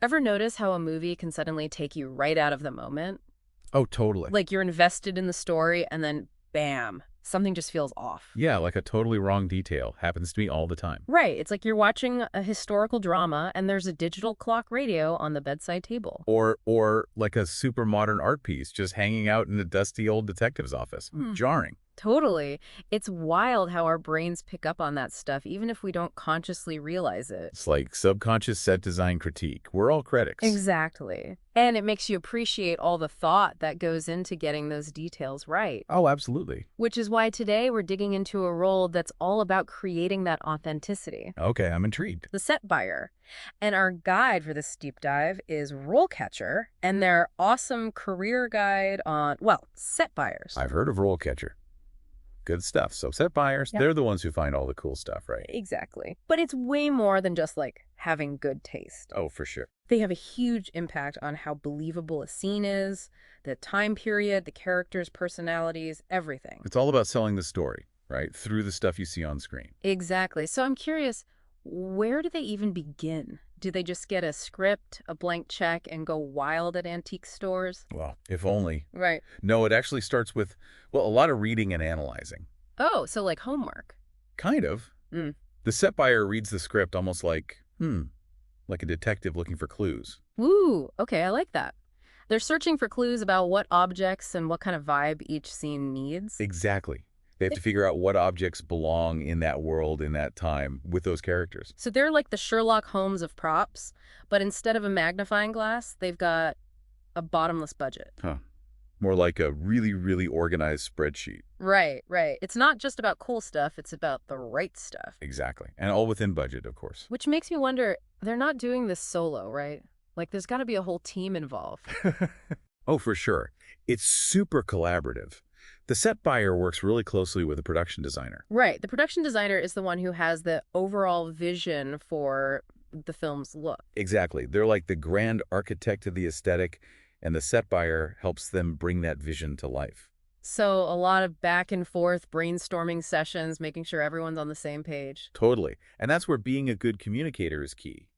Ever notice how a movie can suddenly take you right out of the moment? Oh, totally. Like you're invested in the story and then bam, something just feels off. Yeah, like a totally wrong detail. Happens to me all the time. Right, it's like you're watching a historical drama and there's a digital clock radio on the bedside table. Or like a super modern art piece just hanging out in a dusty old detective's office. Hmm. Jarring. Totally. It's wild how our brains pick up on that stuff even if we don't consciously realize it. It's like subconscious set design critique. We're all critics. Exactly. And it makes you appreciate all the thought that goes into getting those details right. Oh, absolutely. Which is why today we're digging into a role that's all about creating that authenticity, Okay, I'm intrigued. the set buyer. And our guide for this deep dive is RoleCatcher and their awesome career guide on, well, set buyers. I've heard of RoleCatcher. Good stuff. So set buyers, Yep. they're the ones who find all the cool stuff, right? Exactly. But it's way more than just like having good taste. Oh, for sure. They have a huge impact on how believable a scene is, the time period, the characters' personalities, everything. It's all about selling the story, right? Through the stuff you see on screen. Exactly. So I'm curious, where do they even begin? Do they just get a script, a blank check, and go wild at antique stores? Well, if only. Right. No, it actually starts with, well, a lot of reading and analyzing. Oh, so like homework. Kind of. Mm. The set buyer reads the script almost like a detective looking for clues. Woo, okay, I like that. They're searching for clues about what objects and what kind of vibe each scene needs. Exactly. They have to figure out what objects belong in that world, in that time, with those characters. So they're like the Sherlock Holmes of props, but instead of a magnifying glass, they've got a bottomless budget. Huh. More like a really, really organized spreadsheet. Right, right. It's not just about cool stuff, it's about the right stuff. Exactly. And all within budget, of course. Which makes me wonder, they're not doing this solo, right? Like there's got to be a whole team involved. Oh, for sure. It's super collaborative. The set buyer works really closely with the production designer. Right. The production designer is the one who has the overall vision for the film's look. Exactly. They're like the grand architect of the aesthetic, and the set buyer helps them bring that vision to life. So a lot of back and forth brainstorming sessions, making sure everyone's on the same page. Totally. And that's where being a good communicator is key.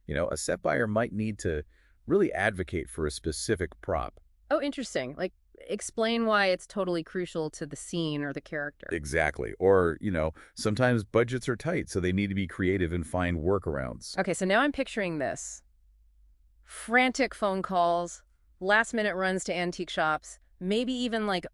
You know, a set buyer might need to really advocate for a specific prop. Oh, interesting. Like, explain why it's totally crucial to the scene or the character. Exactly. Or, sometimes budgets are tight, so they need to be creative and find workarounds. Okay, so now I'm picturing this. Frantic phone calls, last-minute runs to antique shops, maybe even like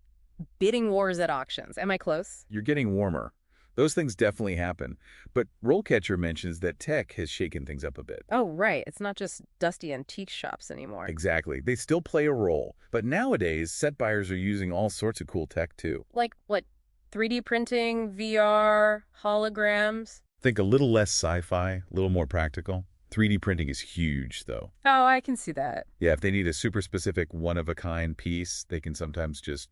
bidding wars at auctions. Am I close? You're getting warmer. Those things definitely happen. But RoleCatcher mentions that tech has shaken things up a bit. Oh, right. It's not just dusty antique shops anymore. Exactly. They still play a role. But nowadays, set buyers are using all sorts of cool tech, too. Like, what, 3D printing, VR, holograms? Think a little less sci-fi, a little more practical. 3D printing is huge, though. Oh, I can see that. Yeah, if they need a super specific one-of-a-kind piece, they can sometimes just,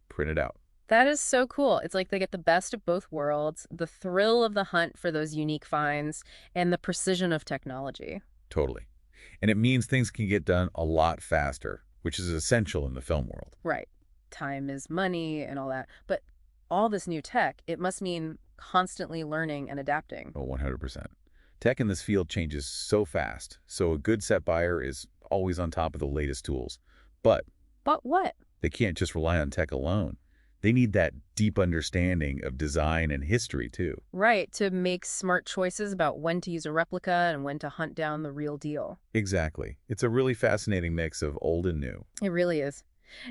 print it out. That is so cool. It's like they get the best of both worlds, the thrill of the hunt for those unique finds, and the precision of technology. Totally. And it means things can get done a lot faster, which is essential in the film world. Right. Time is money and all that. But all this new tech, it must mean constantly learning and adapting. Oh, 100%. Tech in this field changes so fast, so a good set buyer is always on top of the latest tools. But But what? they can't just rely on tech alone. They need that deep understanding of design and history, too. Right, to make smart choices about when to use a replica and when to hunt down the real deal. Exactly. It's a really fascinating mix of old and new. It really is.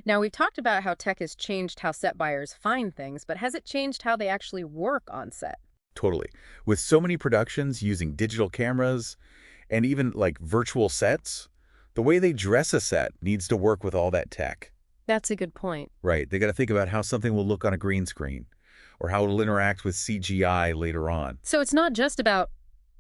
Now, we've talked about how tech has changed how set buyers find things, but has it changed how they actually work on set? Totally. With so many productions using digital cameras and even like virtual sets, the way they dress a set needs to work with all that tech. That's a good point. Right. They got to think about how something will look on a green screen or how it'll interact with CGI later on. So it's not just about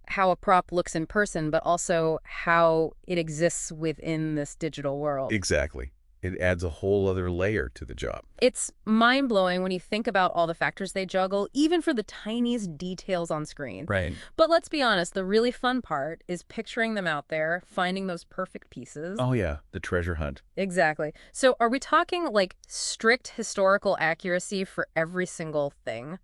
how a prop looks in person, but also how it exists within this digital world. Exactly. It adds a whole other layer to the job. It's mind-blowing when you think about all the factors they juggle, even for the tiniest details on screen. Right. But let's be honest, the really fun part is picturing them out there, finding those perfect pieces. Oh, yeah. The treasure hunt. Exactly. So are we talking like strict historical accuracy for every single thing?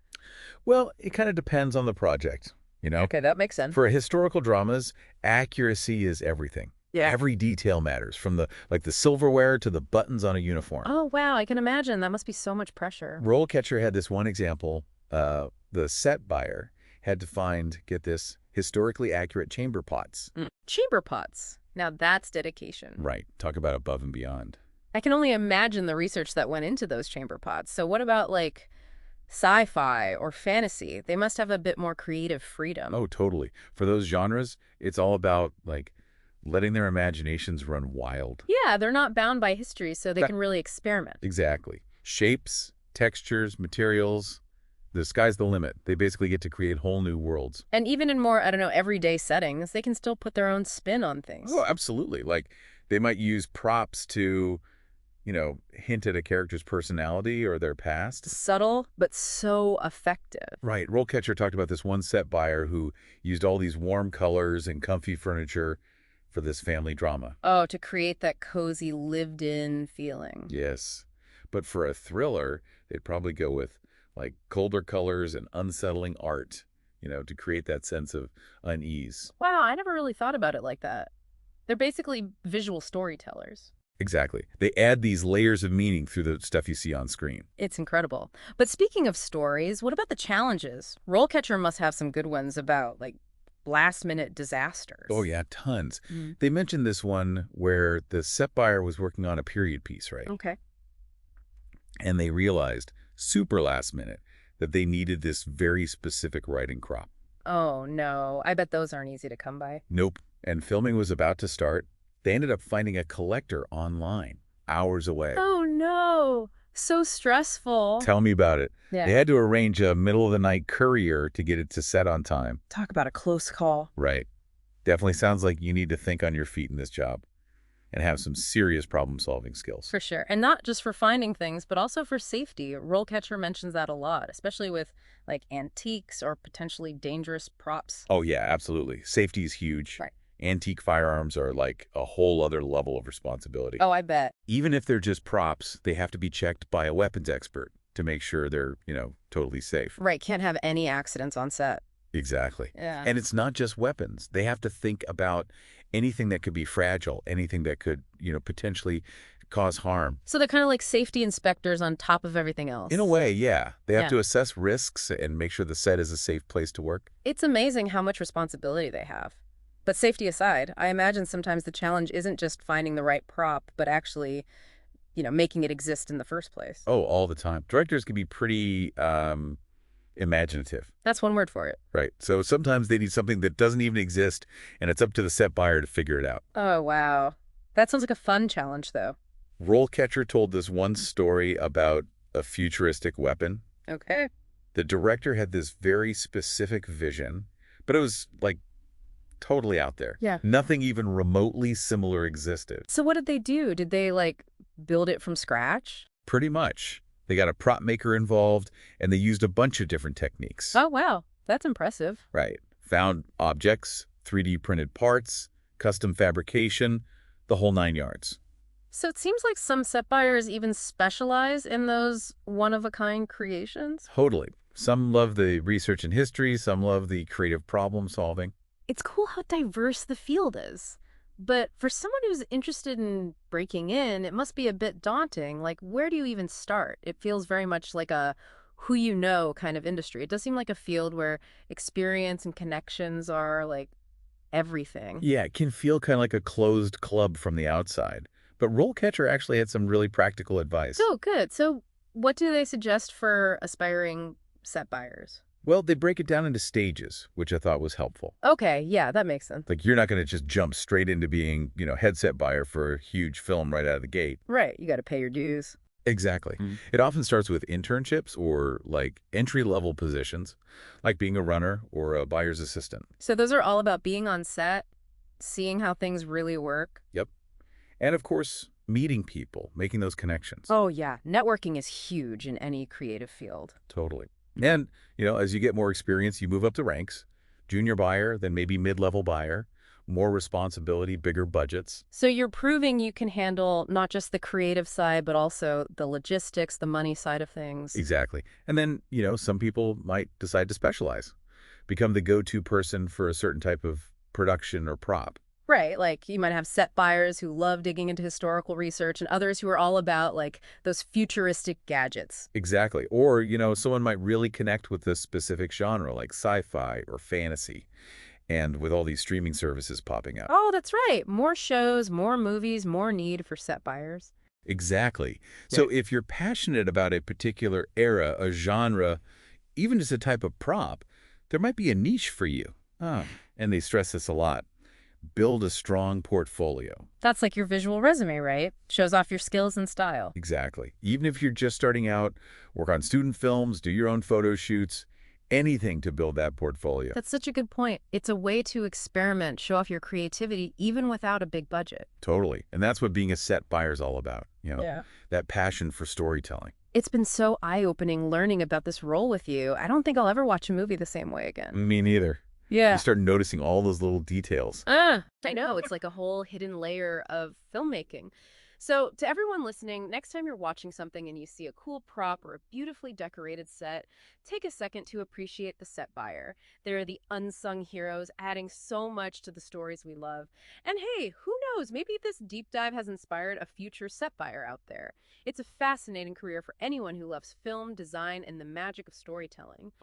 Well, it kind of depends on the project. you know? Okay, that makes sense. For historical dramas, accuracy is everything. Yeah. Every detail matters, from the silverware to the buttons on a uniform. Oh, wow, I can imagine. That must be so much pressure. RoleCatcher had this one example. The set buyer had to find, get this, historically accurate chamber pots. Chamber pots. Now that's dedication. Right. Talk about above and beyond. I can only imagine the research that went into those chamber pots. So what about, like, sci-fi or fantasy? They must have a bit more creative freedom. Oh, totally. For those genres, it's all about, like, letting their imaginations run wild. Yeah, they're not bound by history, so they can really experiment. Exactly. Shapes, textures, materials, the sky's the limit. They basically get to create whole new worlds. And even in more, I don't know, everyday settings, they can still put their own spin on things. Oh, absolutely. Like, they might use props to, hint at a character's personality or their past. Subtle, but so effective. Right. RoleCatcher talked about this one set buyer who used all these warm colors and comfy furniture for this family drama. Oh, to create that cozy, lived-in feeling. Yes. But for a thriller, they'd probably go with, like, colder colors and unsettling art, to create that sense of unease. Wow, I never really thought about it like that. They're basically visual storytellers. Exactly. They add these layers of meaning through the stuff you see on screen. It's incredible. But speaking of stories, what about the challenges? RoleCatcher must have some good ones about, like, last-minute disasters. Oh, yeah, tons. They mentioned this one where the set buyer was working on a period piece, right? Okay. And they realized, super last minute, that they needed this very specific writing crop. Oh, no. I bet those aren't easy to come by. Nope. And filming was about to start. They ended up finding a collector online, hours away. Oh, no. So stressful. Tell me about it. Yeah. They had to arrange a middle-of-the-night courier to get it to set on time. Talk about a close call. Right. Definitely sounds like you need to think on your feet in this job and have some serious problem-solving skills. For sure. And not just for finding things, but also for safety. RoleCatcher mentions that a lot, especially with, like, antiques or potentially dangerous props. Oh, yeah, absolutely. Safety is huge. Right. Antique firearms are like a whole other level of responsibility. Oh, I bet. Even if they're just props, they have to be checked by a weapons expert to make sure they're, totally safe. Right. Can't have any accidents on set. Exactly. Yeah. And it's not just weapons. They have to think about anything that could be fragile, anything that could, potentially cause harm. So they're kind of like safety inspectors on top of everything else. In a way, yeah. They have Yeah. to assess risks and make sure the set is a safe place to work. It's amazing how much responsibility they have. But safety aside, I imagine sometimes the challenge isn't just finding the right prop, but actually, making it exist in the first place. Oh, all the time. Directors can be pretty imaginative. That's one word for it. Right. So sometimes they need something that doesn't even exist, and it's up to the set buyer to figure it out. Oh, wow. That sounds like a fun challenge, though. RoleCatcher told this one story about a futuristic weapon. Okay. The director had this very specific vision, but it was, like, totally out there. Yeah. Nothing even remotely similar existed. So what did they do? Did they, like, build it from scratch? Pretty much. They got a prop maker involved, and they used a bunch of different techniques. Oh, wow. That's impressive. Right. Found objects, 3D printed parts, custom fabrication, the whole 9 yards. So it seems like some set buyers even specialize in those one-of-a-kind creations. Totally. Some love the research and history, some love the creative problem solving. It's cool how diverse the field is. But for someone who's interested in breaking in, it must be a bit daunting. Like, where do you even start? It feels very much like a who-you-know kind of industry. It does seem like a field where experience and connections are, like, everything. Yeah, it can feel kind of like a closed club from the outside. But RoleCatcher actually had some really practical advice. Oh, good. So what do they suggest for aspiring set buyers? Well, they break it down into stages, which I thought was helpful. Okay, yeah, that makes sense. Like, you're not going to just jump straight into being, headset buyer for a huge film right out of the gate. Right, you got to pay your dues. Exactly. It often starts with internships or, like, entry-level positions, like being a runner or a buyer's assistant. So those are all about being on set, seeing how things really work. Yep. And, of course, meeting people, making those connections. Oh, yeah. Networking is huge in any creative field. Totally. And, as you get more experience, you move up the ranks. Junior buyer, then maybe mid-level buyer, more responsibility, bigger budgets. So you're proving you can handle not just the creative side, but also the logistics, the money side of things. Exactly. And then, some people might decide to specialize. become the go-to person for a certain type of production or prop. Right, like you might have set buyers who love digging into historical research and others who are all about like those futuristic gadgets. Exactly. Or, someone might really connect with this specific genre like sci-fi or fantasy. And with all these streaming services popping up. Oh, that's right. More shows, more movies, more need for set buyers. Exactly. Yeah. So if you're passionate about a particular era, a genre, even just a type of prop, there might be a niche for you. And they stress this a lot. Build a strong portfolio. That's like your visual resume, right? Shows off your skills and style. Exactly. Even if you're just starting out, work on student films, do your own photo shoots, anything to build that portfolio. That's such a good point. It's a way to experiment, show off your creativity, even without a big budget. Totally. And that's what being a set buyer is all about, Yeah. that passion for storytelling. It's been so eye-opening learning about this role with you. I don't think I'll ever watch a movie the same way again. Me neither. Yeah. You start noticing all those little details. I know. It's like a whole hidden layer of filmmaking. So to everyone listening, next time you're watching something and you see a cool prop or a beautifully decorated set, take a second to appreciate the set buyer. They're the unsung heroes, adding so much to the stories we love. And hey, who knows? Maybe this deep dive has inspired a future set buyer out there. It's a fascinating career for anyone who loves film, design, and the magic of storytelling.